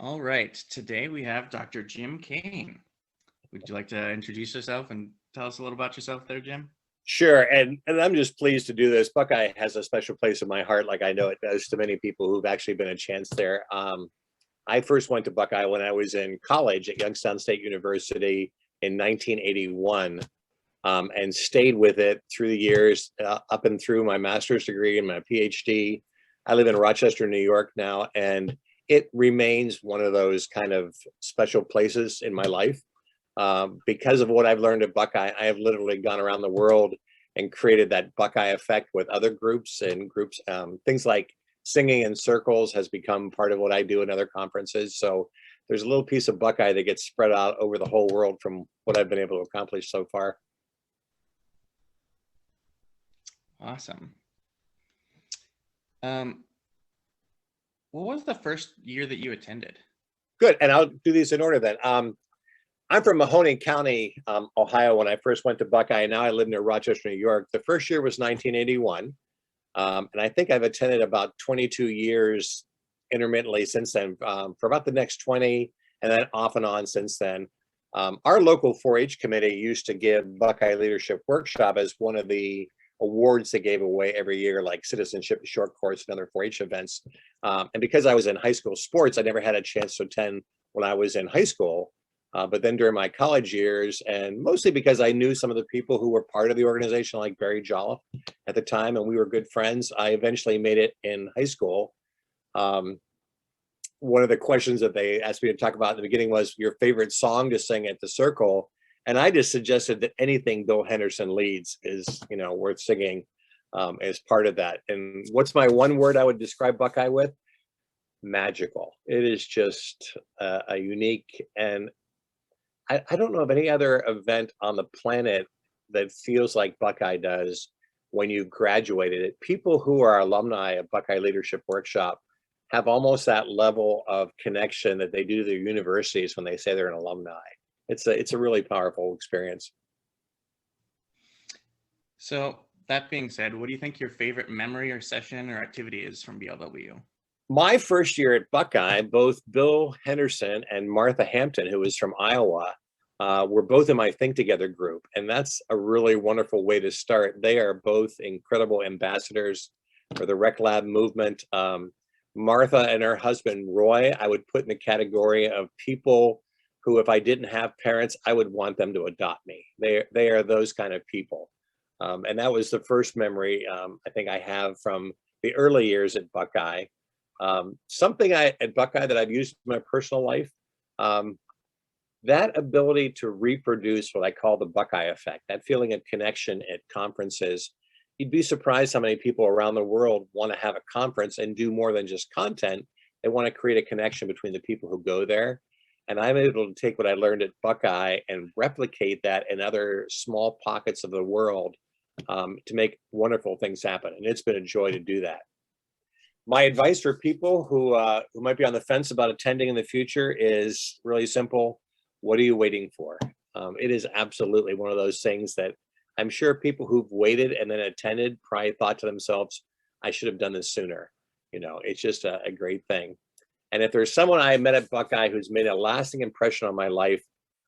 All right, today we have Dr. Jim Cain. Would you like to introduce yourself and tell us a little about yourself there, Jim? Sure, and I'm just pleased to do this. Buckeye has a special place in my heart, like I know it does to many people who've actually been a chance there. I first went to Buckeye when I was in college at Youngstown State University in 1981, and stayed with it through the years, up and through my master's degree and my PhD. I live in Rochester, New York now, and it remains one of those kind of special places in my life. Because of what I've learned at Buckeye, I have literally gone around the world and created that Buckeye effect with other groups and groups. Things like singing in circles has become part of what I do in other conferences. So there's a little piece of Buckeye that gets spread out over the whole world from what I've been able to accomplish so far. Awesome. What was the first year that you attended? Good, and I'll do these in order then. I'm from Mahoning County, Ohio, when I first went to Buckeye. Now I live near Rochester, New York. The first year was 1981. And I think I've attended about 22 years intermittently since then, for about the next 20, and then off and on since then. Our local 4-H committee used to give Buckeye Leadership Workshop as one of the awards they gave away every year, like Citizenship Short Course and other 4-H events. And because I was in high school sports, I never had a chance to attend when I was in high school. But then during my college years, and mostly because I knew some of the people who were part of the organization, like Barry Jolliffe at the time, and we were good friends, I eventually made it in high school. One of the questions that they asked me to talk about in the beginning was your favorite song to sing at the circle. And I just suggested that anything Bill Henderson leads is, worth singing as part of that. And what's my one word I would describe Buckeye with? Magical. It is just a unique, and I don't know of any other event on the planet that feels like Buckeye does when you graduated it. People who are alumni of Buckeye Leadership Workshop have almost that level of connection that they do to their universities when they say they're an alumni. It's a really powerful experience. So that being said, what do you think your favorite memory or session or activity is from BLW? My first year at Buckeye, both Bill Henderson and Martha Hampton, who is from Iowa, were both in my Think Together group. And that's a really wonderful way to start. They are both incredible ambassadors for the Rec Lab movement. Martha and her husband, Roy, I would put in the category of people who, if I didn't have parents, I would want them to adopt me. They are those kind of people. And that was the first memory I think I have from the early years at Buckeye. Something at Buckeye that I've used in my personal life, that ability to reproduce what I call the Buckeye effect, that feeling of connection at conferences. You'd be surprised how many people around the world want to have a conference and do more than just content. They want to create a connection between the people who go there. And I'm able to take what I learned at Buckeye and replicate that in other small pockets of the world to make wonderful things happen. And it's been a joy to do that. My advice for people who might be on the fence about attending in the future is really simple. What are you waiting for? It is absolutely one of those things that I'm sure people who've waited and then attended probably thought to themselves, I should have done this sooner. It's just a great thing. And if there's someone I met at Buckeye who's made a lasting impression on my life,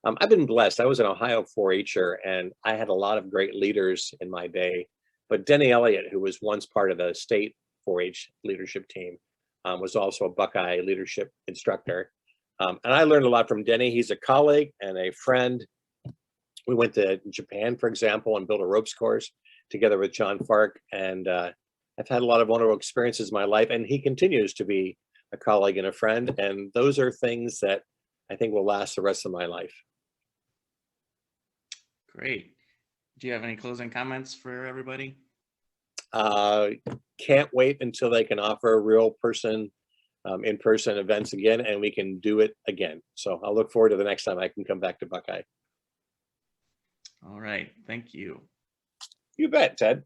I've been blessed. I was an Ohio 4-H'er, and I had a lot of great leaders in my day. But Denny Elliott, who was once part of the state 4-H leadership team, was also a Buckeye leadership instructor. And I learned a lot from Denny. He's a colleague and a friend. We went to Japan, for example, and built a ropes course together with John Fark. And I've had a lot of wonderful experiences in my life. And he continues to be a colleague and a friend. And those are things that I think will last the rest of my life. Great. Do you have any closing comments for everybody? Can't wait until they can offer real person, in-person events again, and we can do it again. So I'll look forward to the next time I can come back to Buckeye. All right. Thank you. You bet, Ted.